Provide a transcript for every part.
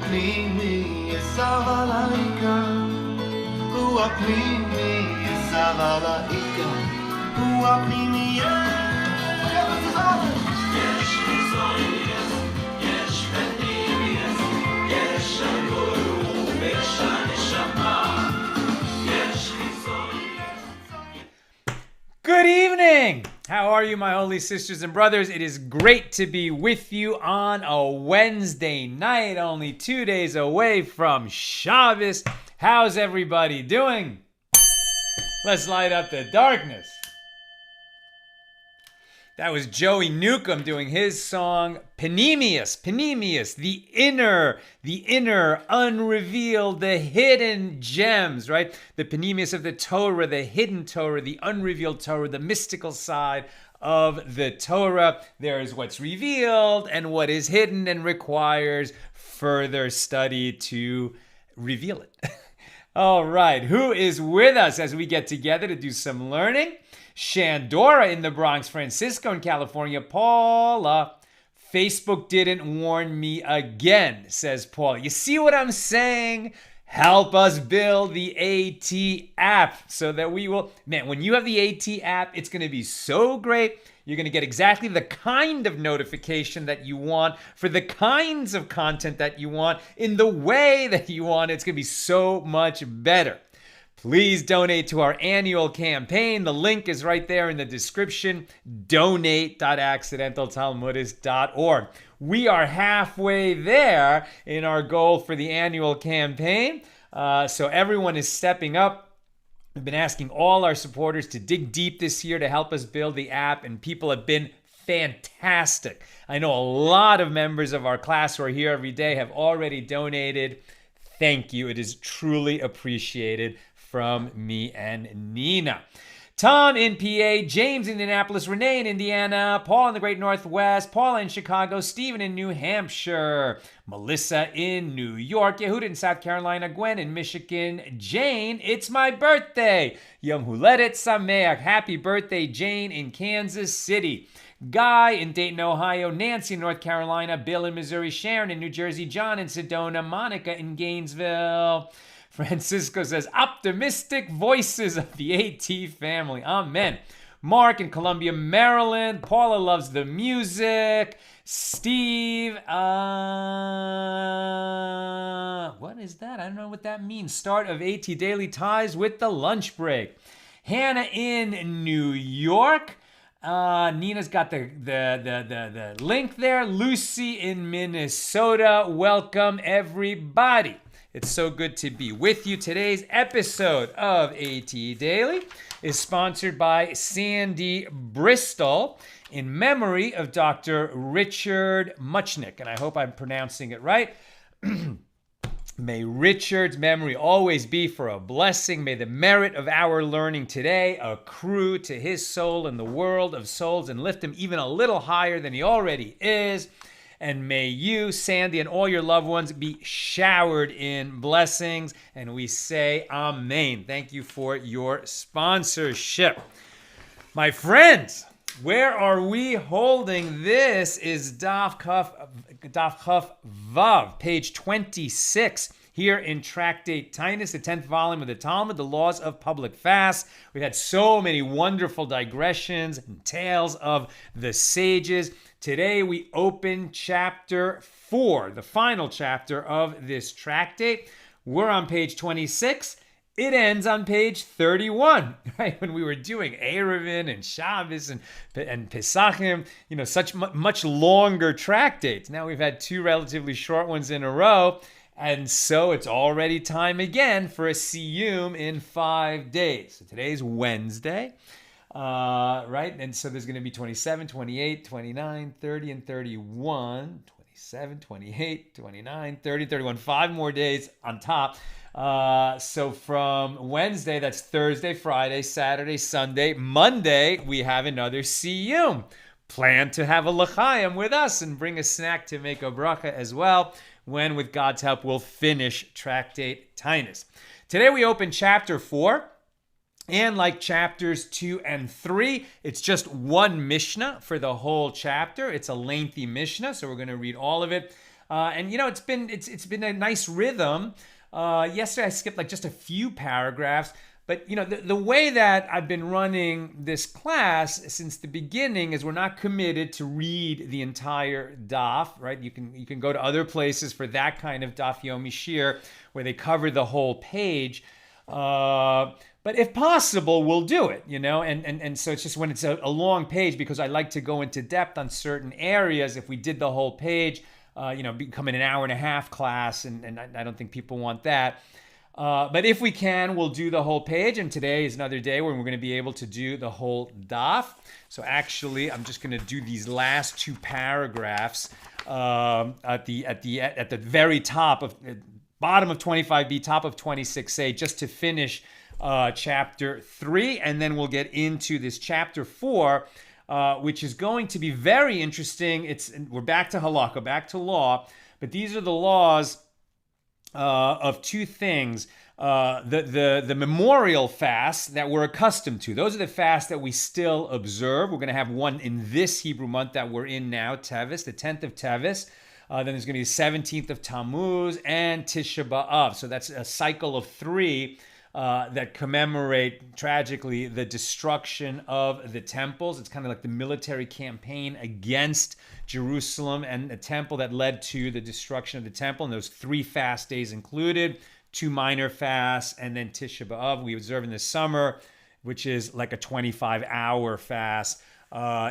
הפנימי יסב על העיקר, הוא הפנימי יסב על העיקר, הוא הפנימי יש חיצוניות, יש פנימיות, יש הגולו ויש הנשמה, יש חיצוניות. Good evening! How are you, my holy sisters and brothers? It is great to be with you on a Wednesday night, only 2 days away from Shabbos. How's everybody doing? Let's light up the darkness. That was Joey Newcomb doing his song, Panemius, the inner, unrevealed, the hidden gems, right? The Panemius of the Torah, the hidden Torah, the unrevealed Torah, the mystical side of the Torah. There is what's revealed and what is hidden and requires further study to reveal it. All right, who is with us as we get together to do some learning? Shandora in the Bronx, Francisco in California, Paula. Facebook didn't warn me again, says Paula. You see what I'm saying? Help us build the AT app so that we will... Man, when you have the AT app, it's going to be so great. You're going to get exactly the kind of notification that you want for the kinds of content that you want in the way that you want. It's going to be so much better. Please donate to our annual campaign. The link is right there in the description, donate.accidentaltalmudist.org. We are halfway there in our goal for the annual campaign. So everyone is stepping up. We've been asking all our supporters to dig deep this year to help us build the app, and people have been fantastic. I know a lot of members of our class who are here every day have already donated. Thank you. It is truly appreciated from me and Nina. Tom in PA, James in Indianapolis, Renee in Indiana, Paul in the Great Northwest, Paula in Chicago, Stephen in New Hampshire, Melissa in New York, Yehuda in South Carolina, Gwen in Michigan, Jane, it's my birthday. Yom Huledet Sameach. Happy birthday, Jane in Kansas City. Guy in Dayton, Ohio, Nancy in North Carolina, Bill in Missouri, Sharon in New Jersey, John in Sedona, Monica in Gainesville. Francisco says, optimistic voices of the AT family. Amen. Mark in Columbia, Maryland. Paula loves the music. Steve, what is that? I don't know what that means. Start of AT Daily Ties with the lunch break. Hannah in New York. Nina's got the link there. Lucy in Minnesota. Welcome, everybody. It's so good to be with you. Today's episode of AT Daily is sponsored by Sandy Bristol in memory of Dr. Richard Muchnick, and I hope I'm pronouncing it right. May Richard's memory always be for a blessing. May the merit of our learning today accrue to his soul in the world of souls and lift him even a little higher than he already is. And may you, Sandy, and all your loved ones be showered in blessings. And we say amen. Thank you for your sponsorship. My friends, where are we holding? This is Daf Chaf Vav, page 26. Here in Tractate Tainus, the 10th volume of the Talmud, the laws of public fast. We've had so many wonderful digressions and tales of the sages. Today we open chapter 4, the final chapter of this tractate. We're on page 26. It ends on page 31, right? When we were doing Eruvin and Shabbos and Pesachim, such much longer tractates. Now we've had two relatively short ones in a row. And so it's already time again for a siyum in 5 days. So today's Wednesday, right? And so there's going to be 27, 28, 29, 30, and 31. 27, 28, 29, 30, 31. 5 more days on top. So from Wednesday, that's Thursday, Friday, Saturday, Sunday. Monday, we have another siyum. Plan to have a l'chaim with us and bring a snack to make a bracha as well, when, with God's help, we'll finish Tractate Tainus. Today we open chapter 4, and like chapters 2 and 3, it's just one Mishna for the whole chapter. It's a lengthy Mishna, so we're going to read all of it. And it's been a nice rhythm. Yesterday I skipped like just a few paragraphs. But the way that I've been running this class since the beginning is we're not committed to read the entire daf, right? You can go to other places for that kind of daf yomi shir where they cover the whole page. But if possible, we'll do it, and so it's just when it's a long page, because I like to go into depth on certain areas. If we did the whole page, becoming an hour and a half class, and I don't think people want that. But if we can, we'll do the whole page. And today is another day when we're going to be able to do the whole daf. So actually, I'm just going to do these last two paragraphs at the very top of bottom of 25b, top of 26a, just to finish chapter 3, and then we'll get into this chapter 4, which is going to be very interesting. We're back to halakha, back to law, but these are the laws of two things. The memorial fasts that we're accustomed to. Those are the fasts that we still observe. We're going to have one in this Hebrew month that we're in now, Tevis, the 10th of Tevis. Then there's going to be the 17th of Tammuz and Tisha B'Av. So that's a cycle of 3 that commemorate, tragically, the destruction of the temples. It's kind of like the military campaign against Jerusalem and the temple that led to the destruction of the temple. And those 3 fast days included 2 minor fasts, and then Tisha B'Av we observe in the summer, which is like a 25-hour fast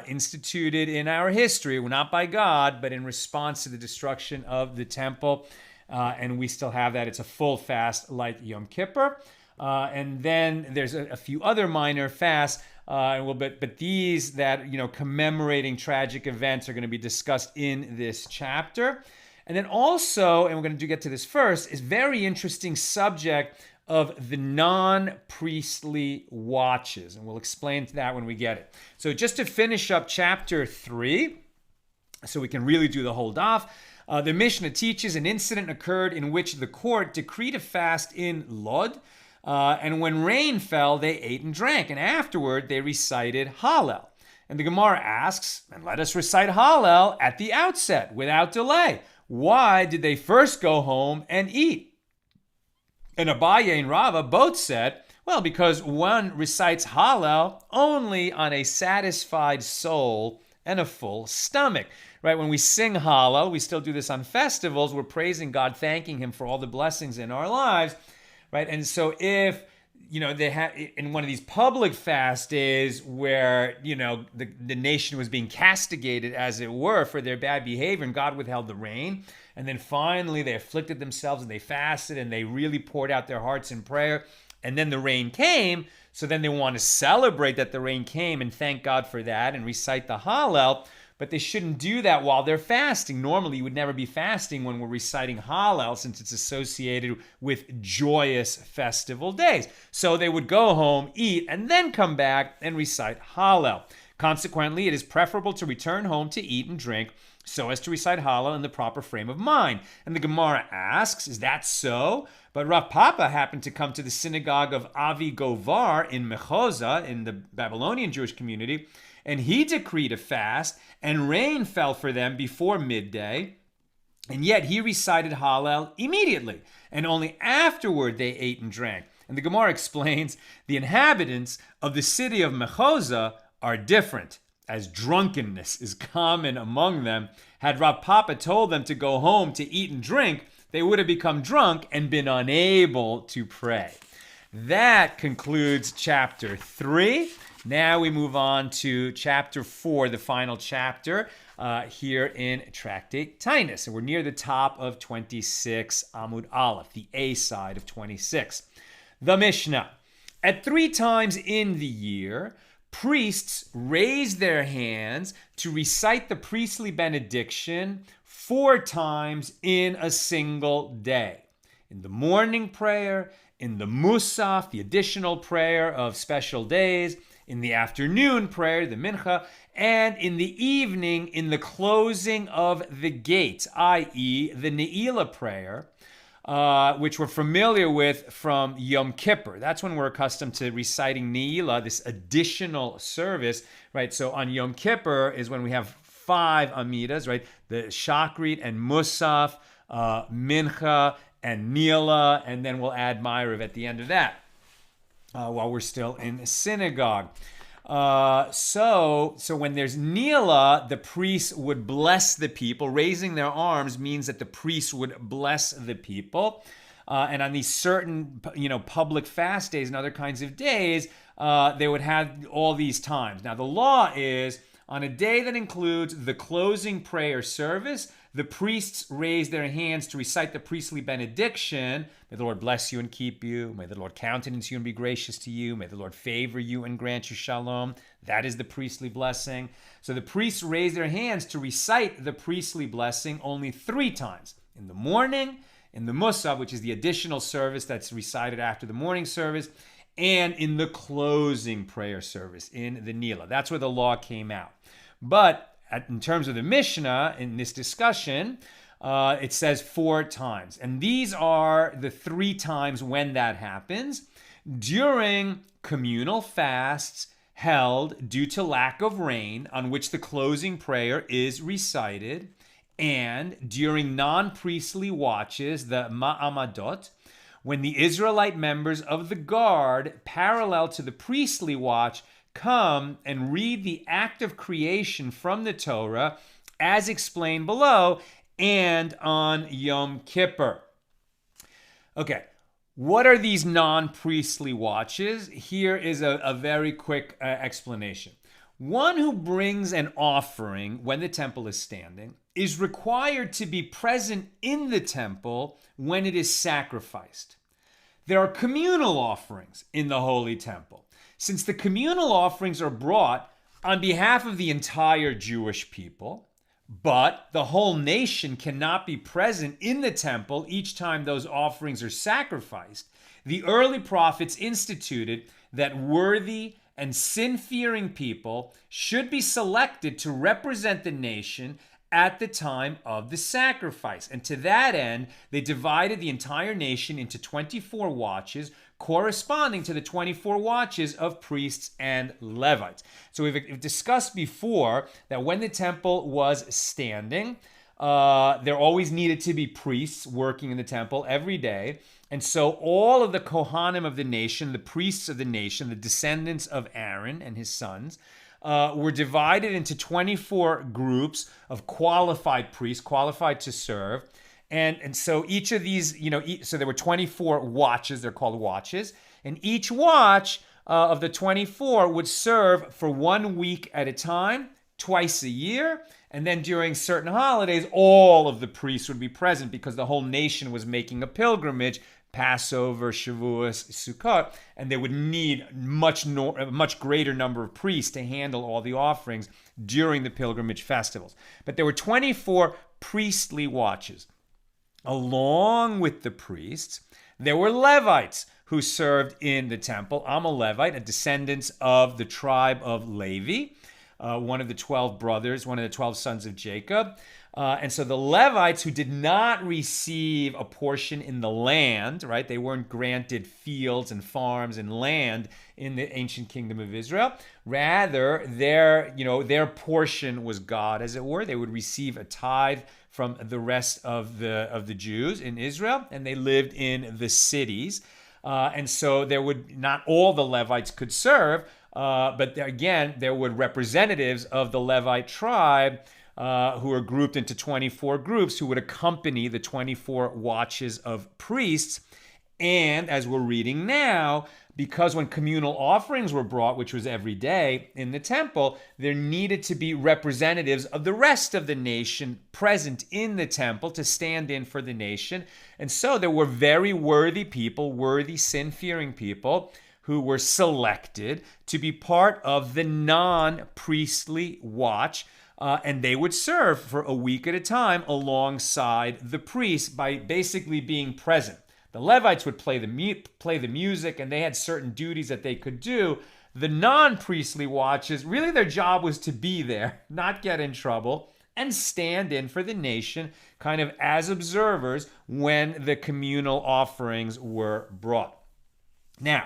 instituted in our history, not by God, but in response to the destruction of the temple. And we still have that. It's a full fast like Yom Kippur. And then there's a few other minor fasts, but these that, commemorating tragic events are going to be discussed in this chapter. And then also, and we're going to get to this first, is very interesting subject of the non-priestly watches. And we'll explain that when we get it. So just to finish up chapter 3, so we can really do the whole daf, the Mishna teaches an incident occurred in which the court decreed a fast in Lod. And when rain fell, they ate and drank. And afterward, they recited Hallel. And the Gemara asks, and let us recite Hallel at the outset, without delay. Why did they first go home and eat? And Abaye and Rava both said, well, because one recites Hallel only on a satisfied soul and a full stomach. Right? When we sing Hallel, we still do this on festivals. We're praising God, thanking Him for all the blessings in our lives. Right? And so if, they had in one of these public fast days where, the nation was being castigated, as it were, for their bad behavior, and God withheld the rain. And then finally they afflicted themselves and they fasted and they really poured out their hearts in prayer. And then the rain came. So then they want to celebrate that the rain came and thank God for that and recite the Hallel. But they shouldn't do that while they're fasting. Normally, you would never be fasting when we're reciting Hallel, since it's associated with joyous festival days. So they would go home, eat, and then come back and recite Hallel. Consequently, it is preferable to return home to eat and drink so as to recite Hallel in the proper frame of mind. And the Gemara asks, is that so? But Rav Papa happened to come to the synagogue of Avi Govar in Mechoza, in the Babylonian Jewish community, and he decreed a fast, and rain fell for them before midday, and yet he recited Hallel immediately, and only afterward they ate and drank. And the Gemara explains, the inhabitants of the city of Mechoza are different, as drunkenness is common among them. Had Rav Papa told them to go home to eat and drink, they would have become drunk and been unable to pray. That concludes chapter 3. Now we move on to chapter 4, the final chapter here in Tractate Tainus. And we're near the top of 26 Amud Aleph, the A side of 26. The Mishnah. At 3 times in the year, priests raise their hands to recite the priestly benediction 4 times in a single day. In the morning prayer, in the Musaf, the additional prayer of special days, in the afternoon prayer, the Mincha, and in the evening in the closing of the gates, i.e. the Ne'ilah prayer, which we're familiar with from Yom Kippur. That's when we're accustomed to reciting Ne'ilah, this additional service, right? So on Yom Kippur is when we have 5 Amidas, right? the Shachrit and Musaf, Mincha and Nila, and then we'll add Ma'ariv at the end of that while we're still in the synagogue. So when there's Nila, the priests would bless the people. Raising their arms means that the priests would bless the people. And on these certain, public fast days and other kinds of days, they would have all these times. Now, the law is on a day that includes the closing prayer service, the priests raise their hands to recite the priestly benediction. May the Lord bless you and keep you. May the Lord countenance you and be gracious to you. May the Lord favor you and grant you shalom. That is the priestly blessing. So the priests raise their hands to recite the priestly blessing only 3 times. In the morning, in the Musaf, which is the additional service that's recited after the morning service, and in the closing prayer service, in the Nila. That's where the law came out. But in terms of the Mishnah, in this discussion, it says 4 times. And these are the 3 times when that happens. During communal fasts held due to lack of rain, on which the closing prayer is recited, and during non-priestly watches, the ma'amadot, when the Israelite members of the guard, parallel to the priestly watch, come and read the act of creation from the Torah as explained below, and on Yom Kippur. Okay, what are these non-priestly watches? Here is a very quick explanation. One who brings an offering when the temple is standing is required to be present in the temple when it is sacrificed. There are communal offerings in the Holy Temple. Since the communal offerings are brought on behalf of the entire Jewish people, but the whole nation cannot be present in the temple each time those offerings are sacrificed, the early prophets instituted that worthy and sin-fearing people should be selected to represent the nation at the time of the sacrifice. And to that end, they divided the entire nation into 24 watches, corresponding to the 24 watches of priests and Levites. So we've discussed before that when the temple was standing, there always needed to be priests working in the temple every day. And so all of the Kohanim of the nation, the priests of the nation, the descendants of Aaron and his sons, were divided into 24 groups of qualified priests, qualified to serve. And so each of these, so there were 24 watches, they're called watches. And each watch of the 24 would serve for 1 week at a time, twice a year. And then during certain holidays, all of the priests would be present because the whole nation was making a pilgrimage, Passover, Shavuos, Sukkot, and they would need a much greater number of priests to handle all the offerings during the pilgrimage festivals. But there were 24 priestly watches. Along with the priests, there were Levites who served in the temple. I'm a Levite, a descendant of the tribe of Levi, one of the 12 brothers, one of the 12 sons of Jacob. And so the Levites who did not receive a portion in the land, right? They weren't granted fields and farms and land in the ancient kingdom of Israel. Rather, their portion was God, as it were. They would receive a tithe from the rest of the Jews in Israel, and they lived in the cities. And so not all the Levites could serve, but again, there were representatives of the Levite tribe who were grouped into 24 groups who would accompany the 24 watches of priests. And as we're reading now, because when communal offerings were brought, which was every day in the temple, there needed to be representatives of the rest of the nation present in the temple to stand in for the nation. And so there were very worthy people, worthy sin-fearing people, who were selected to be part of the non-priestly watch. And they would serve for a week at a time alongside the priests by basically being present. The Levites would play the music, and they had certain duties that they could do. The non-priestly watches, really their job was to be there, not get in trouble, and stand in for the nation, kind of as observers when the communal offerings were brought. Now,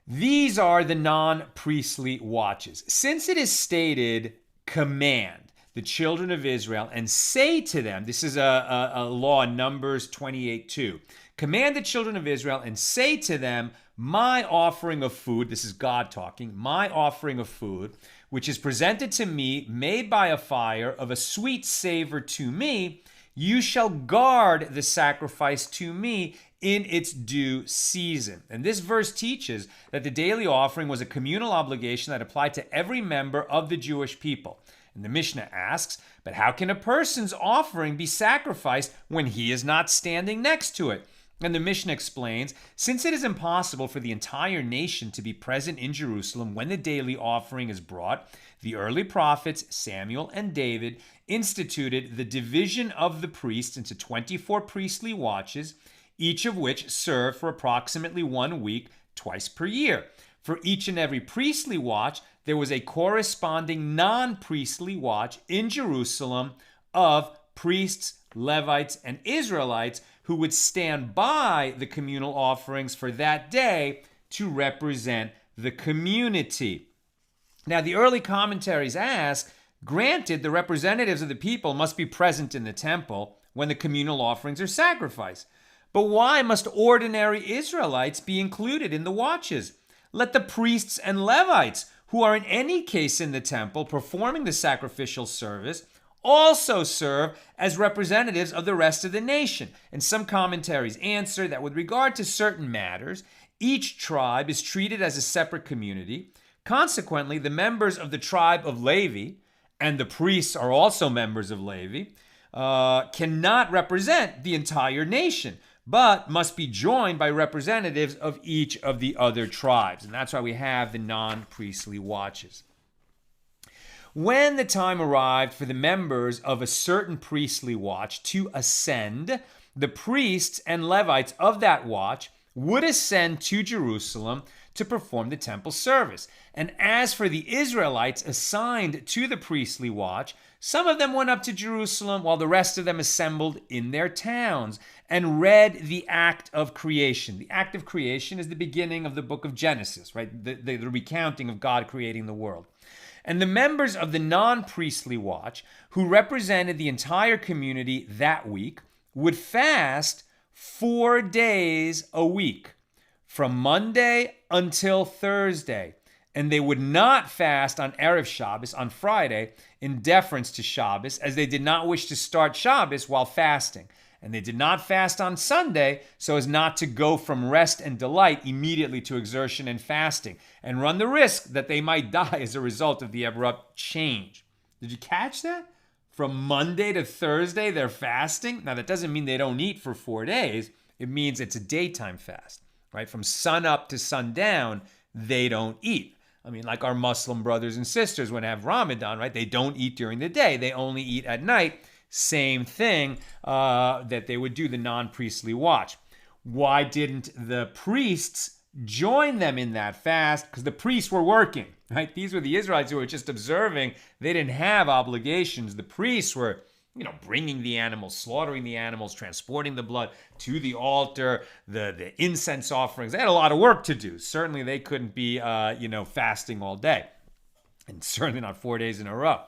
these are the non-priestly watches. Since it is stated command, the children of Israel and say to them, this is a law in Numbers 28:2. Command the children of Israel and say to them, my offering of food, this is God talking, my offering of food, which is presented to me, made by a fire of a sweet savor to me, you shall guard the sacrifice to me in its due season. And this verse teaches that the daily offering was a communal obligation that applied to every member of the Jewish people. And the Mishnah asks, but how can a person's offering be sacrificed when he is not standing next to it? And the Mishnah explains, since it is impossible for the entire nation to be present in Jerusalem when the daily offering is brought, the early prophets, Samuel and David, instituted the division of the priests into 24 priestly watches, each of which served for approximately 1 week, twice per year. For each and every priestly watch, there was a corresponding non-priestly watch in Jerusalem of priests, Levites, and Israelites who would stand by the communal offerings for that day to represent the community. Now, the early commentaries ask, granted, the representatives of the people must be present in the temple when the communal offerings are sacrificed. But why must ordinary Israelites be included in the watches? Let the priests and Levites, who are in any case in the temple performing the sacrificial service, also serve as representatives of the rest of the nation. And some commentaries answer that with regard to certain matters, each tribe is treated as a separate community. Consequently, the members of the tribe of Levi, and the priests are also members of Levi, cannot represent the entire nation, but must be joined by representatives of each of the other tribes. And that's why we have the non-priestly watches. When the time arrived for the members of a certain priestly watch to ascend, the priests and Levites of that watch would ascend to Jerusalem to perform the temple service. And as for the Israelites assigned to the priestly watch, some of them went up to Jerusalem while the rest of them assembled in their towns and read the act of creation. The act of creation is the beginning of the book of Genesis, right? The recounting of God creating the world. And the members of the non-priestly watch, who represented the entire community that week, would fast 4 days a week, from Monday until Thursday. And they would not fast on Erev Shabbos, on Friday, in deference to Shabbos, as they did not wish to start Shabbos while fasting. And they did not fast on Sunday so as not to go from rest and delight immediately to exertion and fasting, and run the risk that they might die as a result of the abrupt change. Did you catch that? From Monday to Thursday, they're fasting. Now, that doesn't mean they don't eat for 4 days. It means it's a daytime fast, right? From sun up to sundown, they don't eat. I mean, like our Muslim brothers and sisters when they have Ramadan, right? They don't eat during the day. They only eat at night. Same thing that they would do the non-priestly watch. Why didn't the priests join them in that fast? Because the priests were working, right? These were the Israelites who were just observing. They didn't have obligations. The priests were, bringing the animals, slaughtering the animals, transporting the blood to the altar, the incense offerings. They had a lot of work to do. Certainly they couldn't be, fasting all day, and certainly not 4 days in a row.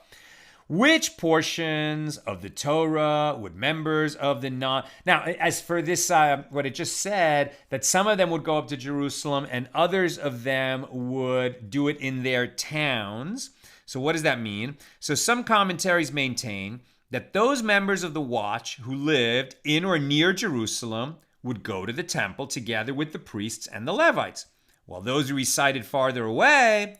Which portions of the Torah would members of the non... Now, as for this, what it just said, that some of them would go up to Jerusalem and others of them would do it in their towns. So what does that mean? So some commentaries maintain that those members of the watch who lived in or near Jerusalem would go to the temple together with the priests and the Levites, while those who resided farther away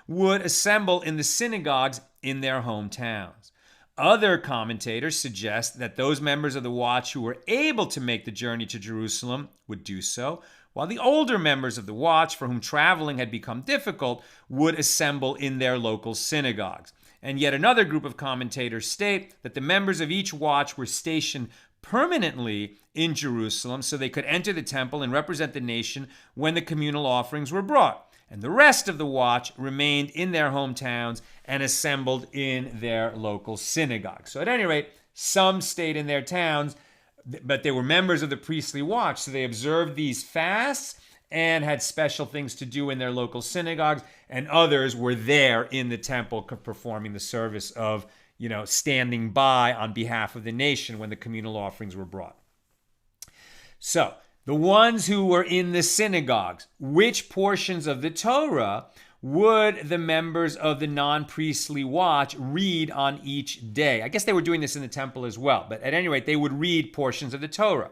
would assemble in the synagogues in their hometowns. Other commentators suggest that those members of the watch who were able to make the journey to Jerusalem would do so, while the older members of the watch, for whom traveling had become difficult, would assemble in their local synagogues. And yet another group of commentators state that the members of each watch were stationed permanently in Jerusalem so they could enter the temple and represent the nation when the communal offerings were brought. And the rest of the watch remained in their hometowns and assembled in their local synagogues. So at any rate, some stayed in their towns, but they were members of the priestly watch, so they observed these fasts and had special things to do in their local synagogues, and others were there in the temple performing the service of, standing by on behalf of the nation when the communal offerings were brought. So, the ones who were in the synagogues, which portions of the Torah would the members of the non-priestly watch read on each day? I guess they were doing this in the temple as well, but at any rate, they would read portions of the Torah.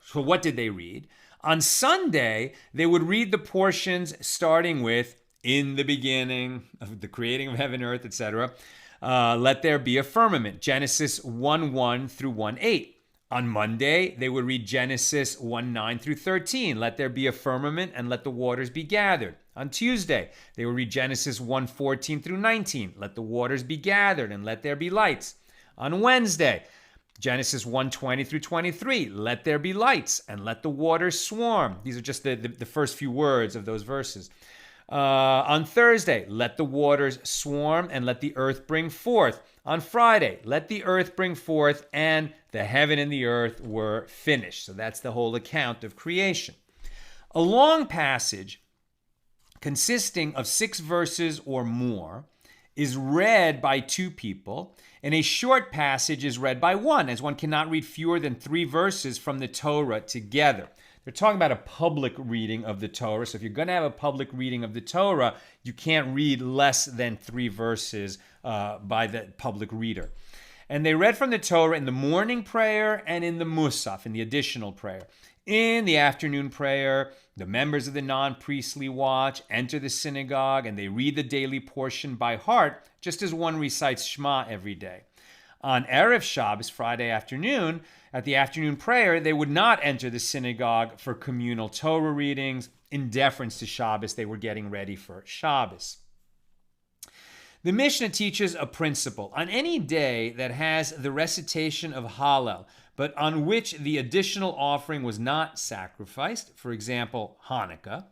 So what did they read? On Sunday, they would read the portions starting with, in the beginning of the creating of heaven, earth, etc. Let there be a firmament, Genesis 1:1 through 1:8. On Monday, they would read Genesis 1:9 through 13. Let there be a firmament and let the waters be gathered. On Tuesday, they would read Genesis 1:14 through 19. Let the waters be gathered and let there be lights. On Wednesday, Genesis 1:20 through 23. Let there be lights and let the waters swarm. These are just the first few words of those verses. On Thursday, let the waters swarm and let the earth bring forth. On Friday, let the earth bring forth, and the heaven and the earth were finished. So that's the whole account of creation. A long passage consisting of 6 verses or more is read by 2 people, and a short passage is read by one, as one cannot read fewer than 3 verses from the Torah together. They're talking about a public reading of the Torah. So if you're going to have a public reading of the Torah, you can't read less than 3 verses by the public reader. And they read from the Torah in the morning prayer and in the Musaf, in the additional prayer. In the afternoon prayer, the members of the non-priestly watch enter the synagogue and they read the daily portion by heart, just as one recites Shema every day. On Erev Shabbos, Friday afternoon, at the afternoon prayer, they would not enter the synagogue for communal Torah readings. In deference to Shabbos, they were getting ready for Shabbos. The Mishnah teaches a principle. On any day that has the recitation of Hallel, but on which the additional offering was not sacrificed, for example, Hanukkah,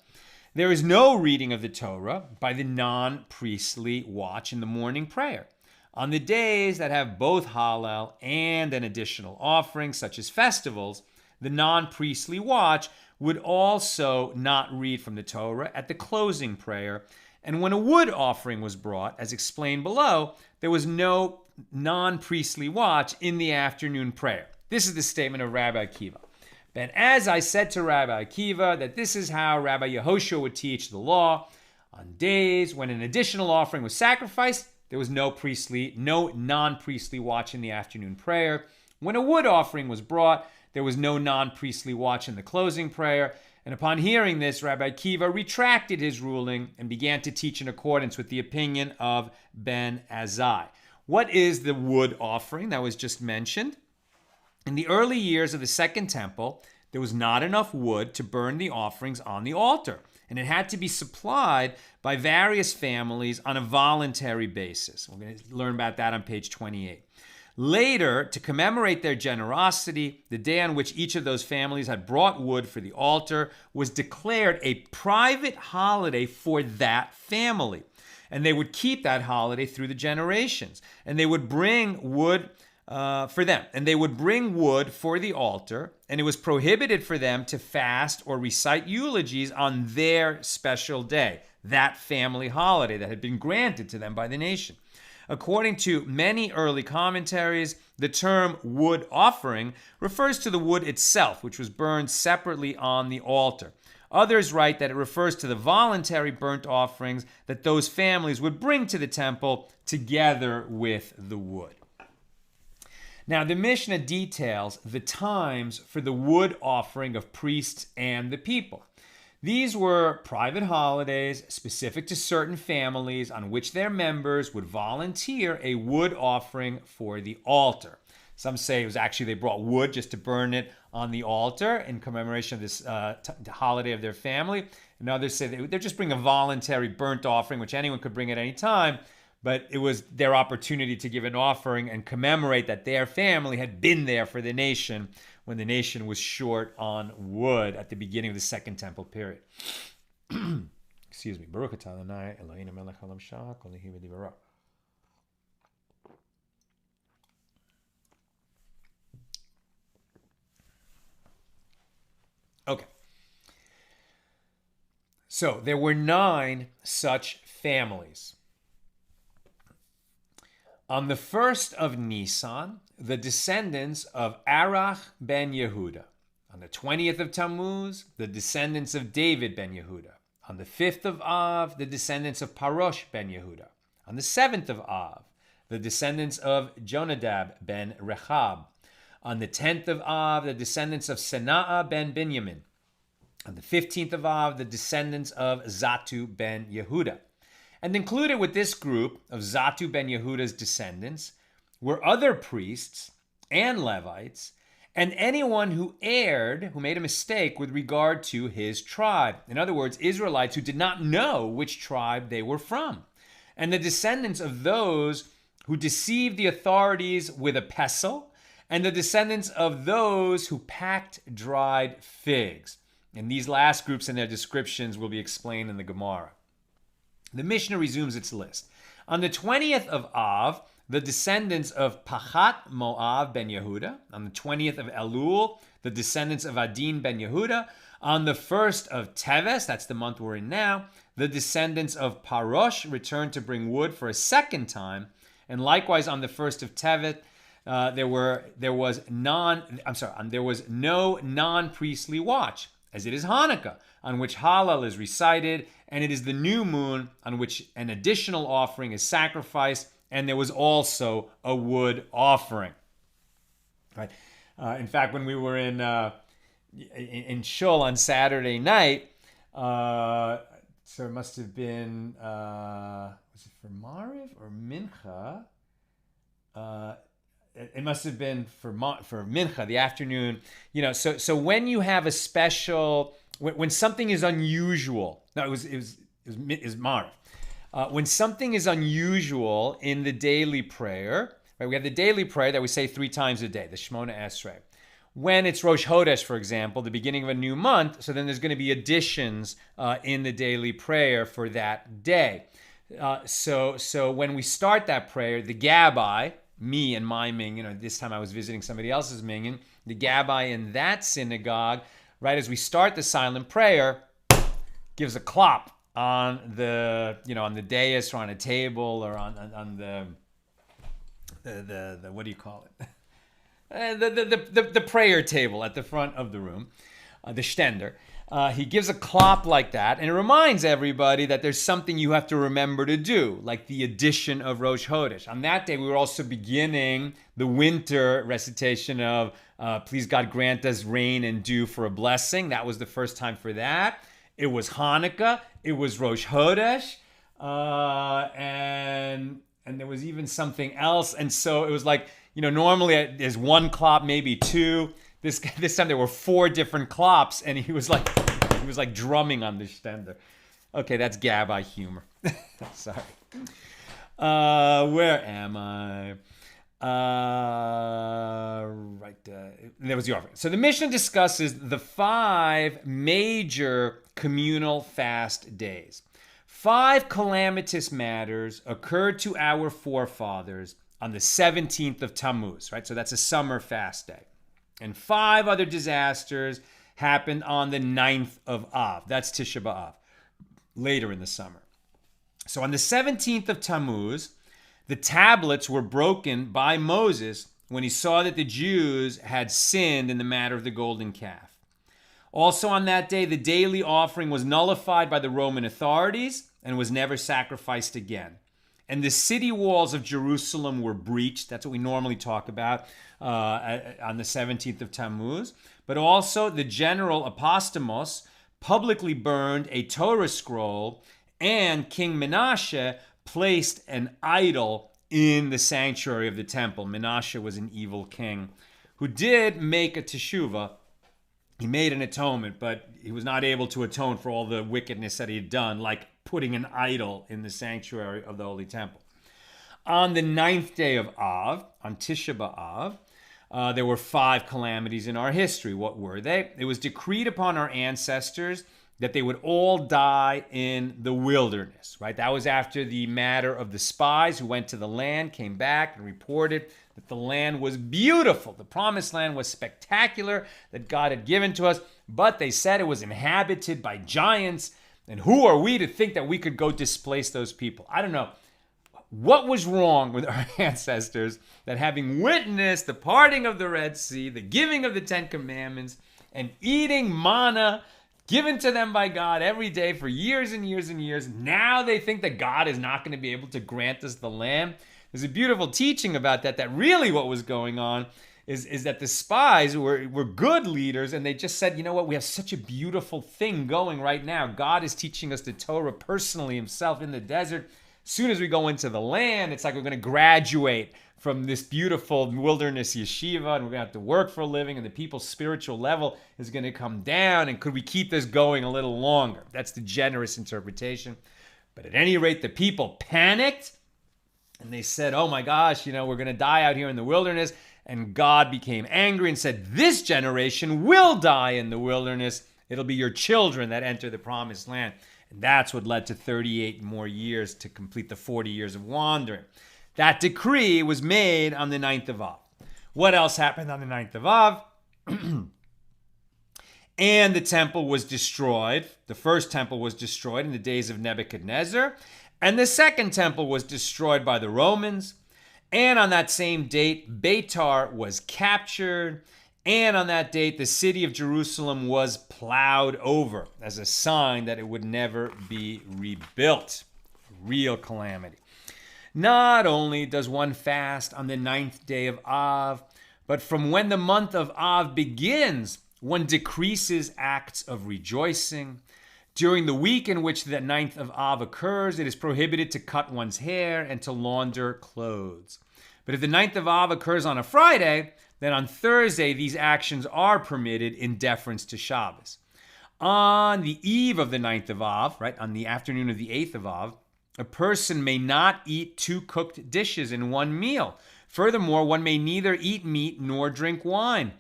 there is no reading of the Torah by the non-priestly watch in the morning prayer. On the days that have both Hallel and an additional offering, such as festivals, the non-priestly watch would also not read from the Torah at the closing prayer. And when a wood offering was brought, as explained below, there was no non-priestly watch in the afternoon prayer. This is the statement of Rabbi Akiva. And as I said to Rabbi Akiva, that this is how Rabbi Yehoshua would teach the law. On days when an additional offering was sacrificed, there was no non-priestly watch in the afternoon prayer. When a wood offering was brought, there was no non-priestly watch in the closing prayer. And upon hearing this, Rabbi Akiva retracted his ruling and began to teach in accordance with the opinion of Ben Azai. What is the wood offering that was just mentioned? In the early years of the Second Temple, there was not enough wood to burn the offerings on the altar, and it had to be supplied by various families on a voluntary basis. We're going to learn about that on page 28. Later, to commemorate their generosity, the day on which each of those families had brought wood for the altar was declared a private holiday for that family. And they would keep that holiday through the generations. And they would bring wood for them. And they would bring wood for the altar. And it was prohibited for them to fast or recite eulogies on their special day, that family holiday that had been granted to them by the nation. According to many early commentaries, the term wood offering refers to the wood itself, which was burned separately on the altar. Others write that it refers to the voluntary burnt offerings that those families would bring to the temple together with the wood. Now, the Mishnah details the times for the wood offering of priests and the people. These were private holidays specific to certain families on which their members would volunteer a wood offering for the altar. Some say it was actually they brought wood just to burn it on the altar in commemoration of this holiday of their family. And others say they're just bringing a voluntary burnt offering, which anyone could bring at any time. But it was their opportunity to give an offering and commemorate that their family had been there for the nation when the nation was short on wood at the beginning of the Second Temple period. Excuse me. Baruch atah Adonai Eloheinu melech haolam shah kol nehi v'divaro. Okay. So there were 9 such families. On the 1st of Nisan, the descendants of Arach ben Yehuda. On the 20th of Tammuz, the descendants of David ben Yehuda. On the 5th of Av, the descendants of Parosh ben Yehuda. On the 7th of Av, the descendants of Jonadab ben Rechab. On the 10th of Av, the descendants of Senaa ben Binyamin. On the 15th of Av, the descendants of Zatu ben Yehuda. And included with this group of Zatu ben Yehuda's descendants were other priests and Levites and anyone who erred, who made a mistake with regard to his tribe. In other words, Israelites who did not know which tribe they were from. And the descendants of those who deceived the authorities with a pestle, and the descendants of those who packed dried figs. And these last groups and their descriptions will be explained in the Gemara. The Mishnah resumes its list. On the 20th of Av, the descendants of Pachat Moav ben Yehuda. On the 20th of Elul, the descendants of Adin ben Yehuda. On the 1st of Teves, that's the month we're in now, the descendants of Parosh returned to bring wood for a second time. And likewise, on the 1st of Tevet, there was no non-priestly watch, as it is Hanukkah, on which Hallel is recited, and it is the new moon on which an additional offering is sacrificed, and there was also a wood offering. Right? In fact, when we were in Shul on Saturday night, so it must have been, was it for Mariv or Mincha? It must have been for Mincha, the afternoon. So when you have a special, when something is unusual, no, it was Mariv. When something is unusual in the daily prayer, right? We have the daily prayer that we say 3 times a day, the Shemona Esrei. When it's Rosh Chodesh, for example, the beginning of a new month, so then there's going to be additions in the daily prayer for that day. So when we start that prayer, the Gabbai, me and my minyan, this time I was visiting somebody else's minyan, the Gabbai in that synagogue, right as we start the silent prayer, gives a klop on the dais or on a table or on the what do you call it? The prayer table at the front of the room, the shtender. He gives a klop like that, and it reminds everybody that there's something you have to remember to do, like the addition of Rosh Chodesh. On that day, we were also beginning the winter recitation of Please God Grant Us Rain and Dew for a Blessing. That was the first time for that. It was Hanukkah. It was Rosh Chodesh. And there was even something else. And so it was like, normally there's 1 klop, maybe 2. This time there were 4 different klops, and he was like drumming on the shtender. Okay, that's Gabbai humor. Sorry. Where am I? There was the offering. So the Mishnah discusses the 5 major communal fast days. 5 calamitous matters occurred to our forefathers on the 17th of Tammuz, right? So that's a summer fast day. And 5 other disasters happened on the 9th of Av. That's Tisha B'Av, later in the summer. So on the 17th of Tammuz, the tablets were broken by Moses when he saw that the Jews had sinned in the matter of the golden calf. Also on that day, the daily offering was nullified by the Roman authorities and was never sacrificed again. And the city walls of Jerusalem were breached. That's what we normally talk about on the 17th of Tammuz. But also the general Apostamos publicly burned a Torah scroll, and King Menashe placed an idol in the sanctuary of the temple. Menashe was an evil king who did make a teshuvah. He made an atonement, but he was not able to atone for all the wickedness that he had done, like putting an idol in the sanctuary of the Holy Temple. On the 9th day of Av, on Tisha B'Av, there were 5 calamities in our history. What were they? It was decreed upon our ancestors that they would all die in the wilderness, right? That was after the matter of the spies who went to the land, came back and reported that the land was beautiful. The promised land was spectacular that God had given to us, but they said it was inhabited by giants, And who are we to think that we could go displace those people? I don't know. What was wrong with our ancestors that having witnessed the parting of the Red Sea, the giving of the Ten Commandments, and eating manna given to them by God every day for years and years and years, now they think that God is not going to be able to grant us the land? There's a beautiful teaching about that really what was going on is that the spies were good leaders, and they just said, you know what, we have such a beautiful thing going right now. God is teaching us the Torah personally himself in the desert. As soon as we go into the land, it's like we're going to graduate from this beautiful wilderness yeshiva, and we're going to have to work for a living, and the people's spiritual level is going to come down, and could we keep this going a little longer? That's the generous interpretation. But at any rate, the people panicked, and they said, oh my gosh, we're going to die out here in the wilderness. And God became angry and said, this generation will die in the wilderness. It'll be your children that enter the promised land. And that's what led to 38 more years to complete the 40 years of wandering. That decree was made on the 9th of Av. What else happened on the 9th of Av? And the temple was destroyed. The first temple was destroyed in the days of Nebuchadnezzar. And the second temple was destroyed by the Romans. And on that same date, Beitar was captured. And on that date, the city of Jerusalem was plowed over as a sign that it would never be rebuilt. Real calamity. Not only does one fast on the 9th day of Av, but from when the month of Av begins, one decreases acts of rejoicing. During the week in which the 9th of Av occurs, it is prohibited to cut one's hair and to launder clothes. But if the 9th of Av occurs on a Friday, then on Thursday, these actions are permitted in deference to Shabbos. On the eve of the 9th of Av, right, on the afternoon of the 8th of Av, a person may not eat 2 cooked dishes in one meal. Furthermore, one may neither eat meat nor drink wine.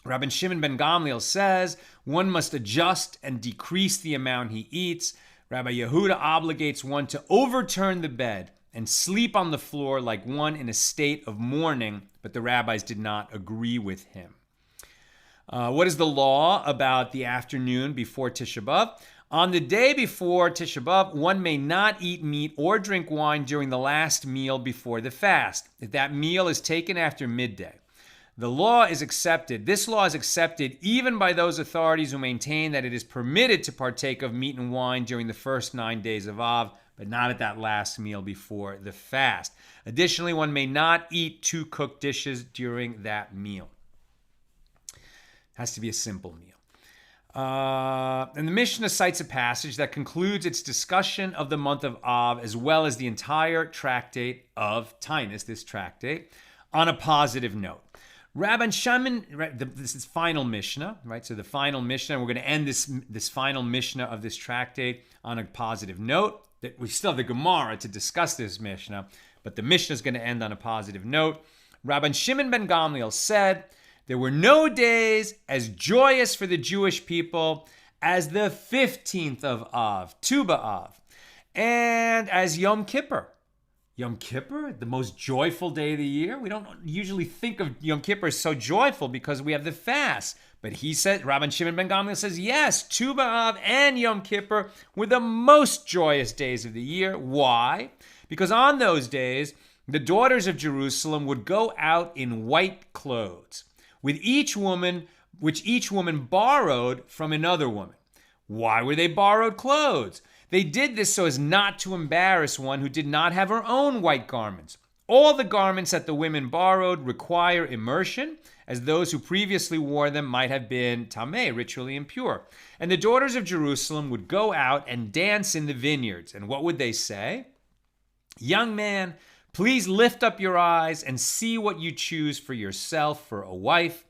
Rabbi Shimon ben Gamliel says one must adjust and decrease the amount he eats. Rabbi Yehuda obligates one to overturn the bed and sleep on the floor like one in a state of mourning, but the rabbis did not agree with him. What is the law about the afternoon before Tisha B'Av? On the day before Tisha B'Av, one may not eat meat or drink wine during the last meal before the fast, if that meal is taken after midday. This law is accepted even by those authorities who maintain that it is permitted to partake of meat and wine during the first 9 days of Av, but not at that last meal before the fast. Additionally, one may not eat 2 cooked dishes during that meal. It has to be a simple meal. And the Mishna cites a passage that concludes its discussion of the month of Av, as well as the entire tractate of Tainus, this tractate, on a positive note. Rabban Shimon, this is final Mishnah, right? So the final Mishnah, we're going to end this final Mishnah of this tractate on a positive note. That we still have the Gemara to discuss this Mishnah, but the Mishnah is going to end on a positive note. Rabban Shimon ben Gamliel said, there were no days as joyous for the Jewish people as the 15th of Av, Tu B'Av, and as Yom Kippur. Yom Kippur, the most joyful day of the year. We don't usually think of Yom Kippur as so joyful because we have the fast. But he said, Rabban Shimon ben Gamliel says, yes, Tu B'Av and Yom Kippur were the most joyous days of the year. Why? Because on those days, the daughters of Jerusalem would go out in white clothes, which each woman borrowed from another woman. Why were they borrowed clothes? They did this so as not to embarrass one who did not have her own white garments. All the garments that the women borrowed require immersion, as those who previously wore them might have been tameh, ritually impure. And the daughters of Jerusalem would go out and dance in the vineyards. And what would they say? Young man, please lift up your eyes and see what you choose for yourself for a wife.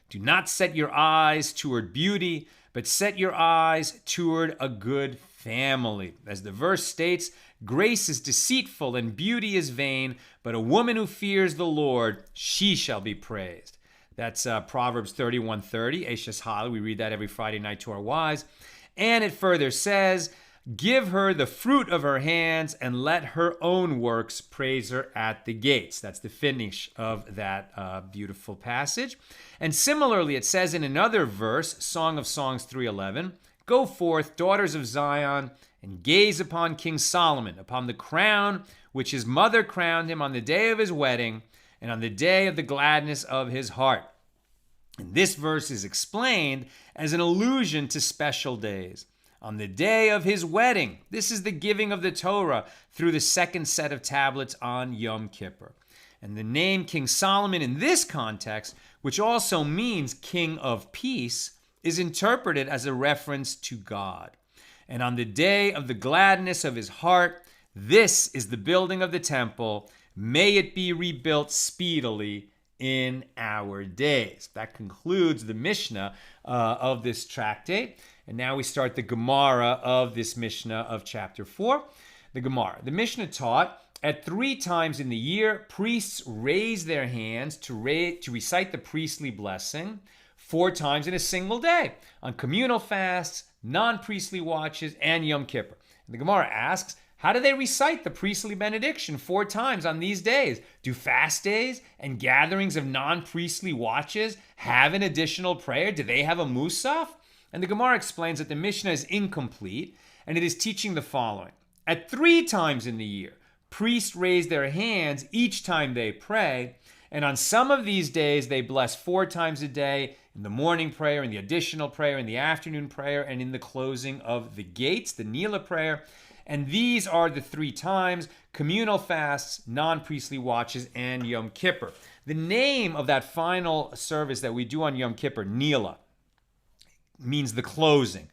Do not set your eyes toward beauty, but set your eyes toward a good family. As the verse states, grace is deceitful and beauty is vain, but a woman who fears the Lord, she shall be praised. That's Proverbs 31:30, Eshes Hal. We read that every Friday night to our wives. And it further says, give her the fruit of her hands and let her own works praise her at the gates. That's the finish of that beautiful passage. And similarly, it says in another verse, Song of Songs 3:11, Go forth, daughters of Zion, and gaze upon King Solomon, upon the crown which his mother crowned him on the day of his wedding and on the day of the gladness of his heart. And this verse is explained as an allusion to special days. On the day of his wedding, this is the giving of the Torah through the second set of tablets on Yom Kippur. And the name King Solomon in this context, which also means King of Peace, is interpreted as a reference to God. And on the day of the gladness of his heart, this is the building of the temple. May it be rebuilt speedily in our days. That concludes the Mishnah of this tractate. And now we start the Gemara of this Mishnah of chapter 4. The Gemara. The Mishnah taught at 3 times in the year, priests raise their hands to recite the priestly blessing 4 times in a single day on communal fasts, non-priestly watches, and Yom Kippur. And the Gemara asks, how do they recite the priestly benediction 4 times on these days? Do fast days and gatherings of non-priestly watches have an additional prayer? Do they have a musaf? And the Gemara explains that the Mishnah is incomplete, and it is teaching the following. At 3 times in the year, priests raise their hands each time they pray, and on some of these days, they bless 4 times a day in the morning prayer, in the additional prayer, in the afternoon prayer, and in the closing of the gates, the Nila prayer. And these are the 3 times: communal fasts, non-priestly watches, and Yom Kippur. The name of that final service that we do on Yom Kippur, Nila, means the closing.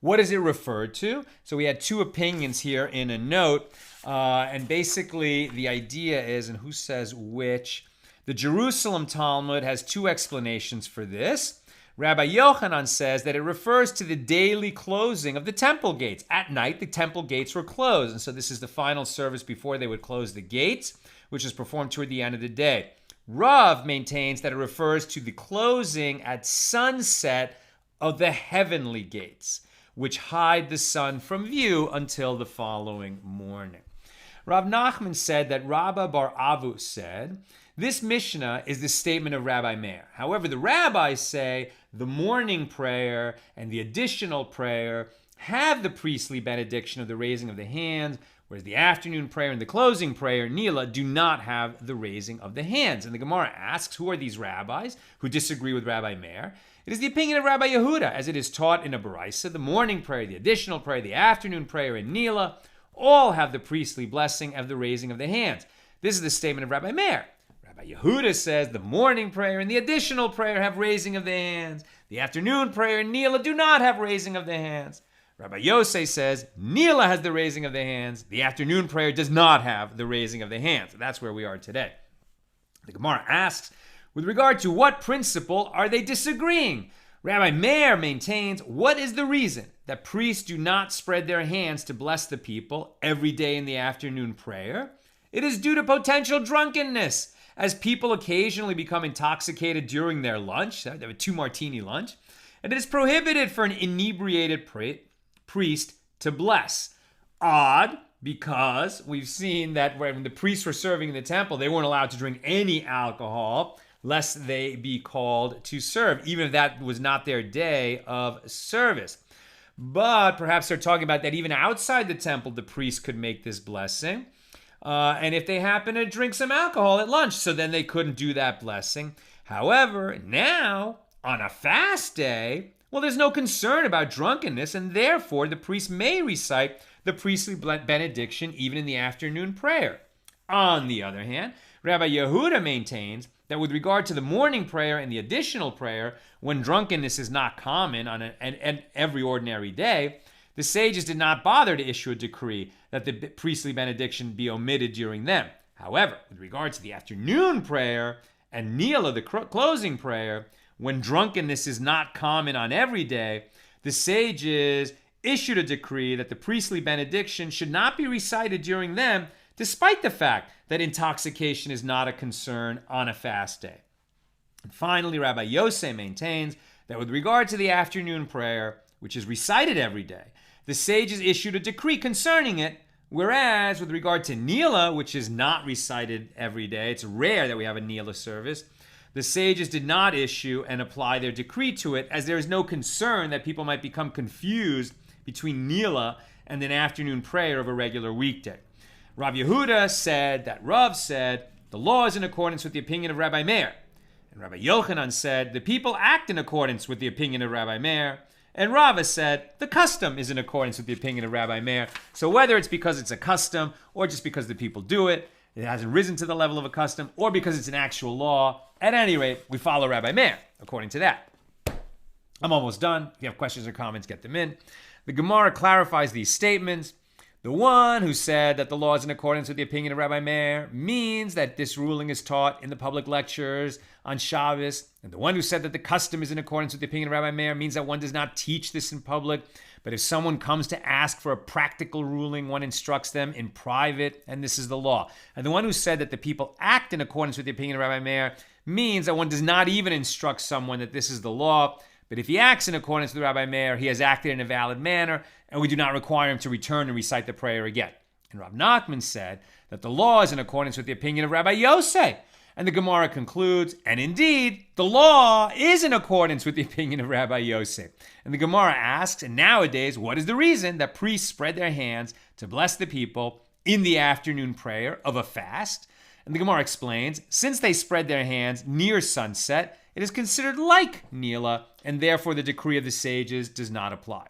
What is it referred to? So we had 2 opinions here in a note. And basically the idea is, and who says which? The Jerusalem Talmud has 2 explanations for this. Rabbi Yochanan says that it refers to the daily closing of the temple gates. At night, the temple gates were closed. And so this is the final service before they would close the gates, which is performed toward the end of the day. Rav maintains that it refers to the closing at sunset of the heavenly gates, which hide the sun from view until the following morning. Rav Nachman said that Rabba Bar Avu said, this Mishnah is the statement of Rabbi Meir. However, the rabbis say the morning prayer and the additional prayer have the priestly benediction of the raising of the hands, whereas the afternoon prayer and the closing prayer, Nila, do not have the raising of the hands. And the Gemara asks, who are these rabbis who disagree with Rabbi Meir? It is the opinion of Rabbi Yehuda, as it is taught in a Baraisa. The morning prayer, the additional prayer, the afternoon prayer, and Nila all have the priestly blessing of the raising of the hands. This is the statement of Rabbi Meir. Rabbi Yehuda says the morning prayer and the additional prayer have raising of the hands. The afternoon prayer and Nila do not have raising of the hands. Rabbi Yosei says Nila has the raising of the hands. The afternoon prayer does not have the raising of the hands. That's where we are today. The Gemara asks, with regard to what principle are they disagreeing? Rabbi Meir maintains, what is the reason that priests do not spread their hands to bless the people every day in the afternoon prayer? It is due to potential drunkenness, as people occasionally become intoxicated during their lunch. They have a 2-martini lunch. And it is prohibited for an inebriated priest to bless. Odd, because we've seen that when the priests were serving in the temple, they weren't allowed to drink any alcohol, lest they be called to serve, even if that was not their day of service. But perhaps they're talking about that even outside the temple, the priest could make this blessing. And if they happen to drink some alcohol at lunch, so then they couldn't do that blessing. However, now, on a fast day, well, there's no concern about drunkenness, and therefore the priest may recite the priestly benediction even in the afternoon prayer. On the other hand, Rabbi Yehuda maintains that with regard to the morning prayer and the additional prayer, when drunkenness is not common on every ordinary day, the sages did not bother to issue a decree that the priestly benediction be omitted during them. However, with regard to the afternoon prayer and Nila, the closing prayer, when drunkenness is not common on every day, the sages issued a decree that the priestly benediction should not be recited during them, despite the fact that intoxication is not a concern on a fast day. And finally, Rabbi Yosei maintains that with regard to the afternoon prayer, which is recited every day, the sages issued a decree concerning it, whereas with regard to Nila, which is not recited every day, it's rare that we have a Nila service, the sages did not issue and apply their decree to it, as there is no concern that people might become confused between Nila and an afternoon prayer of a regular weekday. Rav Yehuda said that Rav said the law is in accordance with the opinion of Rabbi Meir. And Rabbi Yochanan said the people act in accordance with the opinion of Rabbi Meir. And Rava said the custom is in accordance with the opinion of Rabbi Meir. So whether it's because it's a custom or just because the people do it, it hasn't risen to the level of a custom, or because it's an actual law, at any rate, we follow Rabbi Meir according to that. I'm almost done. If you have questions or comments, get them in. The Gemara clarifies these statements. The one who said that the law is in accordance with the opinion of Rabbi Meir means that this ruling is taught in the public lectures on Shabbos. And the one who said that the custom is in accordance with the opinion of Rabbi Meir means that one does not teach this in public. But if someone comes to ask for a practical ruling, one instructs them in private, and this is the law. And the one who said that the people act in accordance with the opinion of Rabbi Meir means that one does not even instruct someone that this is the law. But if he acts in accordance with Rabbi Meir, he has acted in a valid manner, and we do not require him to return and recite the prayer again. And Rav Nachman said that the law is in accordance with the opinion of Rabbi Yosef. And the Gemara concludes, and indeed, the law is in accordance with the opinion of Rabbi Yosef. And the Gemara asks, and nowadays, what is the reason that priests spread their hands to bless the people in the afternoon prayer of a fast? And the Gemara explains, since they spread their hands near sunset, it is considered like Nila, and therefore the decree of the sages does not apply.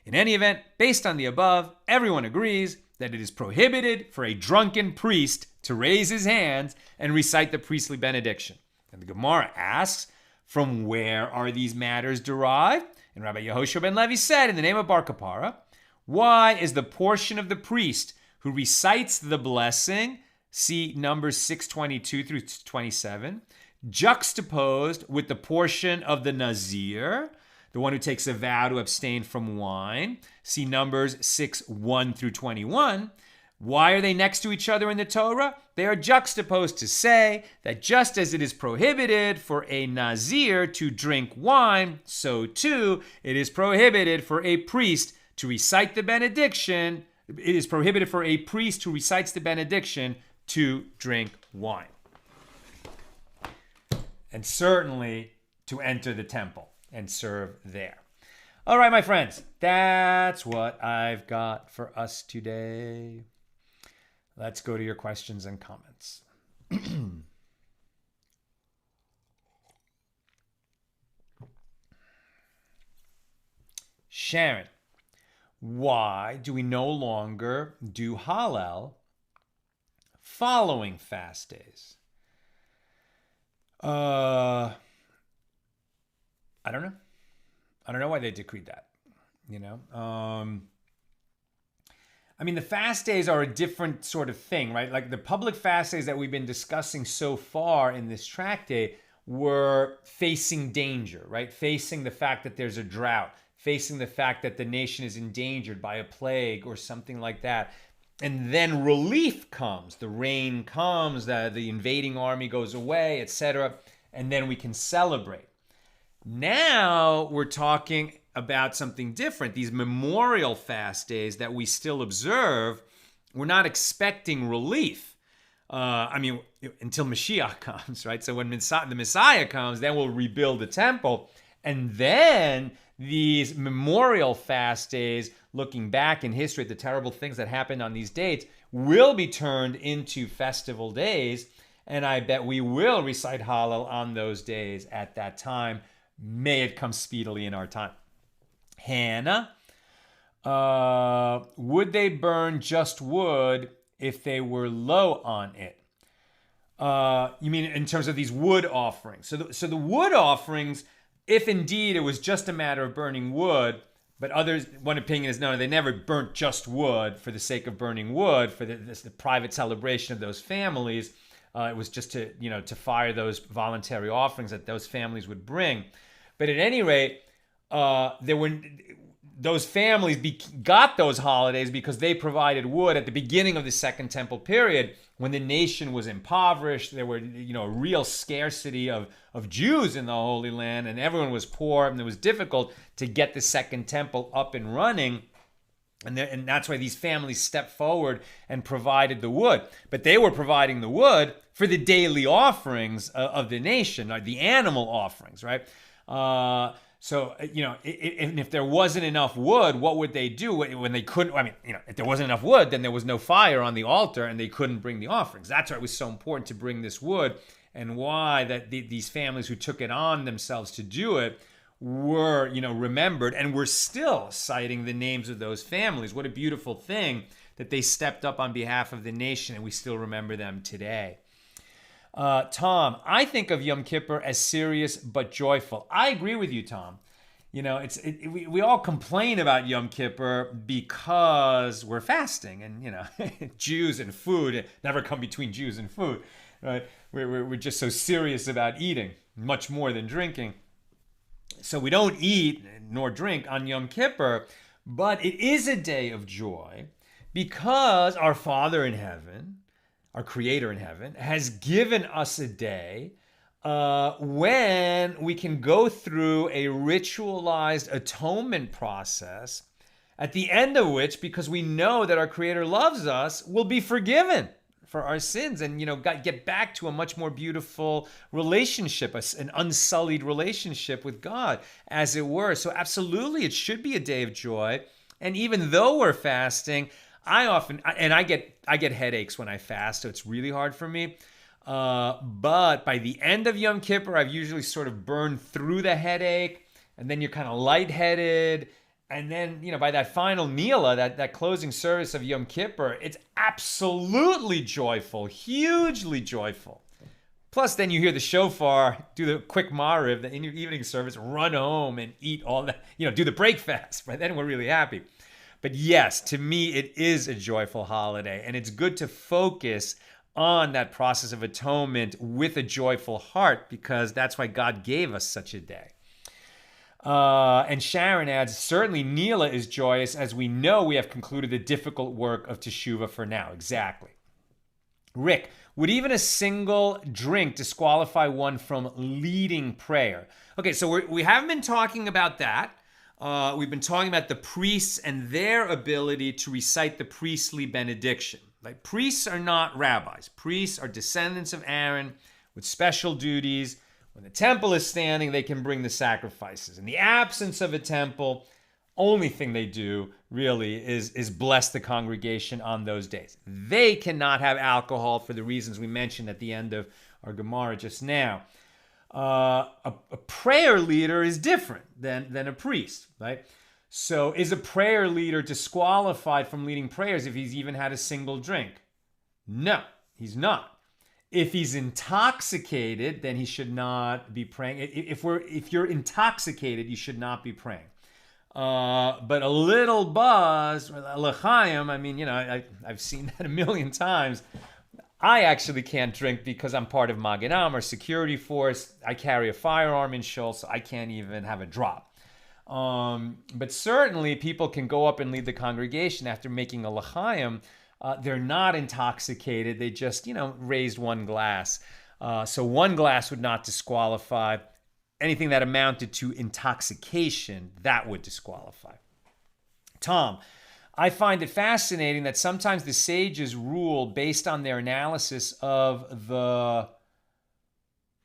In any event, based on the above, everyone agrees that it is prohibited for a drunken priest to raise his hands and recite the priestly benediction. And the Gemara asks, from where are these matters derived? And Rabbi Yehoshua ben Levi said, in the name of Bar Kapara, why is the portion of the priest who recites the blessing, see Numbers 6:22 through 27, juxtaposed with the portion of the Nazir, the one who takes a vow to abstain from wine, see Numbers 6:1 through 21. Why are they next to each other in the Torah? They are juxtaposed to say that just as it is prohibited for a Nazir to drink wine, so too it is prohibited for a priest to recite the benediction. It is prohibited for a priest who recites the benediction to drink wine. And certainly to enter the temple and serve there. All right, my friends, that's what I've got for us today. Let's go to your questions and comments. Sharon, why do we no longer do Hallel following fast days? I don't know. I don't know why they decreed that. I mean, the fast days are a different sort of thing, right? Like the public fast days that we've been discussing so far in this tractate were facing danger, right? Facing the fact that there's a drought, facing the fact that the nation is endangered by a plague or something like that. And then relief comes, the rain comes, the invading army goes away, etc. And then we can celebrate. Now we're talking about something different. These memorial fast days that we still observe, we're not expecting relief. Until Mashiach comes, right? So when the Messiah comes, then we'll rebuild the temple. And then these memorial fast days, looking back in history at the terrible things that happened on these dates, will be turned into festival days. And I bet we will recite Hallel on those days at that time. May it come speedily in our time. Hannah, would they burn just wood if they were low on it? You mean in terms of these wood offerings? So the wood offerings, if indeed it was just a matter of burning wood, but one opinion is no, they never burnt just wood for the sake of burning wood for the private celebration of those families. It was just to fire those voluntary offerings that those families would bring. But at any rate, those families got those holidays because they provided wood at the beginning of the Second Temple period when the nation was impoverished. There were a real scarcity of Jews in the Holy Land, and everyone was poor, and it was difficult to get the Second Temple up and running. And that's why these families stepped forward and provided the wood. But they were providing the wood for the daily offerings of the nation, or the animal offerings, right? So, if there wasn't enough wood, what would they do when they couldn't? I mean, if there wasn't enough wood, then there was no fire on the altar and they couldn't bring the offerings. That's why it was so important to bring this wood, and why that these families who took it on themselves to do it were, remembered, and we're still citing the names of those families. What a beautiful thing that they stepped up on behalf of the nation, and we still remember them today. Tom, I think of Yom Kippur as serious but joyful. I agree with you, Tom. We all complain about Yom Kippur because we're fasting, and Jews and food never come between Jews and food, right? We're just so serious about eating, much more than drinking. So we don't eat nor drink on Yom Kippur, but it is a day of joy because our Father in heaven, our Creator in heaven, has given us a day when we can go through a ritualized atonement process, at the end of which, because we know that our Creator loves us, we'll be forgiven for our sins and, get back to a much more beautiful relationship, an unsullied relationship with God, as it were. So absolutely, it should be a day of joy. And even though we're fasting, I get headaches when I fast, so it's really hard for me. But by the end of Yom Kippur, I've usually sort of burned through the headache, and then you're kind of lightheaded. And then, by that final Nila, that closing service of Yom Kippur, it's absolutely joyful, hugely joyful. Plus, then you hear the shofar, do the quick Mariv, the evening service, run home and eat all that, do the break fast. Right? Then we're really happy. But yes, to me, it is a joyful holiday. And it's good to focus on that process of atonement with a joyful heart, because that's why God gave us such a day. And Sharon adds, certainly Nila is joyous, as we know we have concluded the difficult work of Teshuvah for now. Exactly. Rick, would even a single drink disqualify one from leading prayer? Okay, so we haven't been talking about that. We've been talking about the priests and their ability to recite the priestly benediction. Like, priests are not rabbis. Priests are descendants of Aaron with special duties. When the temple is standing, they can bring the sacrifices. In the absence of a temple, only thing they do really is bless the congregation on those days. They cannot have alcohol for the reasons we mentioned at the end of our Gemara just now. A prayer leader is different than a priest, right? So is a prayer leader disqualified from leading prayers if he's even had a single drink? No, he's not. If he's intoxicated, then he should not be praying. If you're intoxicated, you should not be praying. But a little buzz, l'chaim, I've seen that a million times. I actually can't drink because I'm part of Magen Am, or security force. I carry a firearm in Shul, so I can't even have a drop. But certainly people can go up and lead the congregation after making a l'chaim. They're not intoxicated. They just, raised one glass. So one glass would not disqualify. Anything that amounted to intoxication, that would disqualify. Tom, I find it fascinating that sometimes the sages rule based on their analysis of the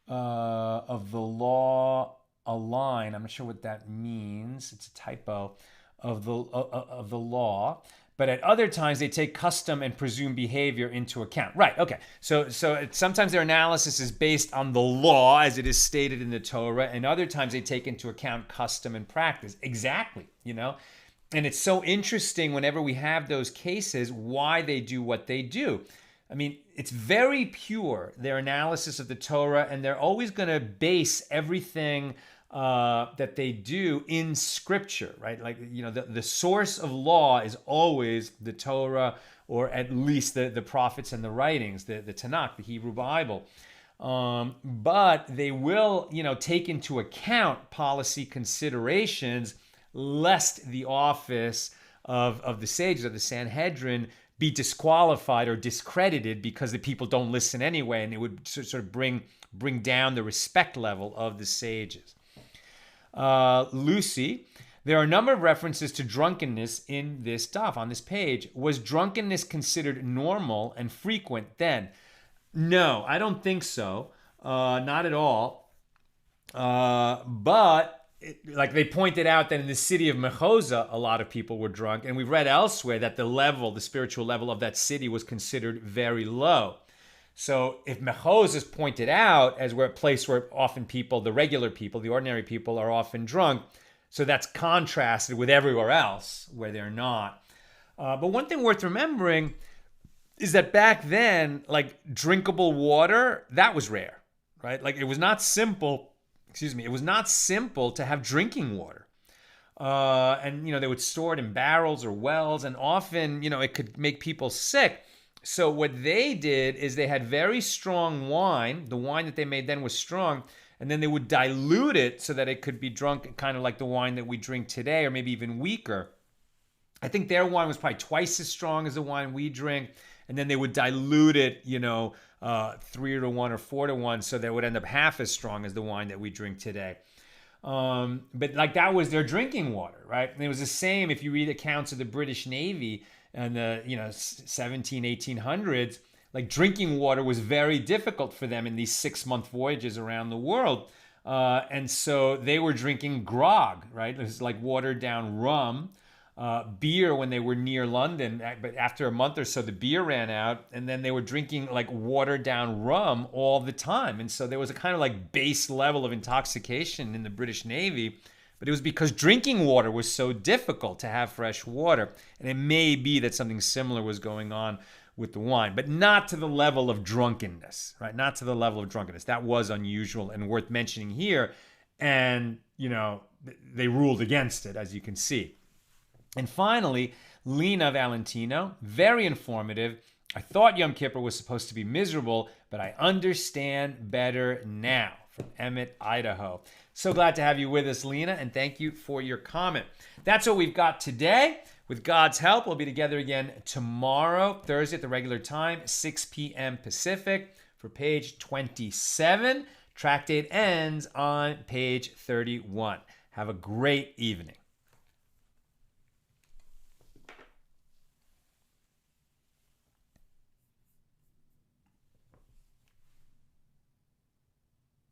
law align. I'm not sure what that means. It's a typo of the law. But at other times, they take custom and presumed behavior into account. Right, okay. So sometimes their analysis is based on the law as it is stated in the Torah, and other times they take into account custom and practice. Exactly, And it's so interesting whenever we have those cases, why they do what they do. It's very pure, their analysis of the Torah, and they're always going to base everything that they do in Scripture, right? Like, the source of law is always the Torah, or at least the prophets and the writings, the Tanakh, the Hebrew Bible. But they will, take into account policy considerations, lest the office of the sages, of the Sanhedrin, be disqualified or discredited because the people don't listen anyway, and it would sort of bring down the respect level of the sages. Lucy, There are a number of references to drunkenness in this daf, on this page. Was drunkenness considered normal and frequent then? No, I don't think so. Not at all. But like they pointed out that in the city of Mechoza, a lot of people were drunk. And we've read elsewhere that the spiritual level of that city was considered very low. So if Mechoza is pointed out as a place where often people, the regular people, the ordinary people are often drunk, so that's contrasted with everywhere else where they're not. But one thing worth remembering is that back then, like drinkable water, that was rare, right? Like it was not simple to have drinking water. And, they would store it in barrels or wells, and often, it could make people sick. So what they did is they had very strong wine. The wine that they made then was strong, and then they would dilute it so that it could be drunk kind of like the wine that we drink today, or maybe even weaker. I think their wine was probably twice as strong as the wine we drink, and then they would dilute it, 3-to-1 or 4-to-1, so that it would end up half as strong as the wine that we drink today. But like that was their drinking water, right? And it was the same if you read accounts of the British Navy in the 1800s. Like drinking water was very difficult for them in these 6-month voyages around the world. And so they were drinking grog, right? It was like watered down rum. Beer when they were near London, but after a month or so the beer ran out, and then they were drinking like watered down rum all the time. And so there was a kind of like base level of intoxication in the British Navy, but it was because drinking water was so difficult to have fresh water. And it may be that something similar was going on with the wine, but not to the level of drunkenness, right? Not to the level of drunkenness. That was unusual and worth mentioning here. And, they ruled against it, as you can see. And finally, Lena Valentino, very informative. I thought Yom Kippur was supposed to be miserable, but I understand better now. From Emmett, Idaho. So glad to have you with us, Lena, and thank you for your comment. That's what we've got today. With God's help, we'll be together again tomorrow, Thursday at the regular time, 6 p.m. Pacific, for page 27. Tractate ends on page 31. Have a great evening.